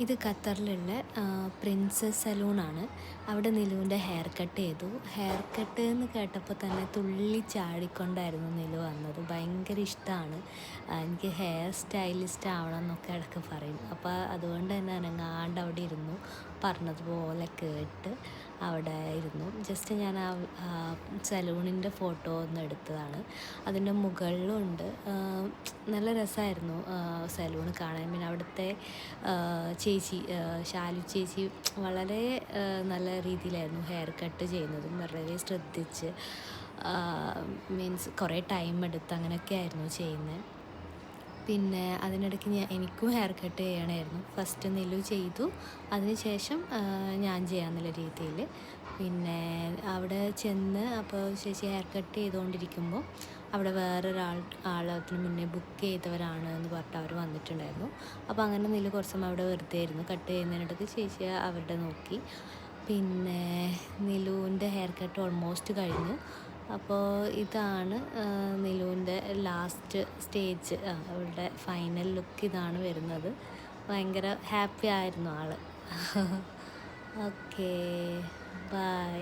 ഇത് ഖത്തറിലുള്ള പ്രിൻസസ് സലൂണാണ്. അവിടെ നിലുവിൻ്റെ hair cut ചെയ്തു. ഹെയർ കട്ട് എന്ന് കേട്ടപ്പോൾ തന്നെ തുള്ളി ചാടിക്കൊണ്ടായിരുന്നു നിലു വന്നത്. ഭയങ്കര ഇഷ്ടമാണ്. എനിക്ക് ഹെയർ സ്റ്റൈലിസ്റ്റ് ആവണം എന്നൊക്കെ ഇടയ്ക്ക് പറയും. അപ്പോൾ അതുകൊണ്ട് തന്നെ അനങ്ങാണ്ട് അവിടെ ഇരുന്നു. പറഞ്ഞതുപോലെ കേട്ട് അവിടെ ഇരുന്നു. ജസ്റ്റ് ഞാൻ ആ സലൂണിൻ്റെ ഫോട്ടോ ഒന്ന് എടുത്തതാണ്. അതിൻ്റെ മുകളിലുണ്ട്. നല്ല രസമായിരുന്നു സലൂൺ കാണാൻ. പിന്നെ അവിടുത്തെ ചേച്ചി ശാലു ചേച്ചി വളരെ നല്ല രീതിയിലായിരുന്നു ഹെയർ കട്ട് ചെയ്യുന്നതും. വളരെ ശ്രദ്ധിച്ച് മീൻസ് കുറേ ടൈം എടുത്ത് അങ്ങനെയൊക്കെ ആയിരുന്നു ചെയ്യുന്നത്. പിന്നെ അതിനിടയ്ക്ക് എനിക്കും ഹെയർ കട്ട് ചെയ്യണമായിരുന്നു. ഫസ്റ്റ് നിലു ചെയ്തു, അതിനുശേഷം ഞാൻ ചെയ്യാമെന്നുള്ള രീതിയിൽ. പിന്നെ അവിടെ ചെന്ന് അപ്പോൾ ചേച്ചി ഹെയർ കട്ട് ചെയ്തുകൊണ്ടിരിക്കുമ്പോൾ അവിടെ അതിന് മുന്നേ ബുക്ക് ചെയ്തവരാണ് എന്ന് പറഞ്ഞിട്ട് അവർ വന്നിട്ടുണ്ടായിരുന്നു. അപ്പോൾ അങ്ങനെ നിലു കുറച്ച് സമയം അവിടെ വെറുതെ ആയിരുന്നു. കട്ട് ചെയ്യുന്നതിനിടയ്ക്ക് ചേച്ചി അവരുടെ നോക്കി. പിന്നെ നിലുവിൻ്റെ ഹെയർ കട്ട് ഓൾമോസ്റ്റ് കഴിഞ്ഞു. അപ്പോൾ ഇതാണ് നിലുവിൻ്റെ ലാസ്റ്റ് സ്റ്റേജ്, അവളുടെ ഫൈനൽ ലുക്ക് ഇതാണ് വരുന്നത്. ഭയങ്കര ഹാപ്പി ആയിരുന്നു ആൾ. Okay, by.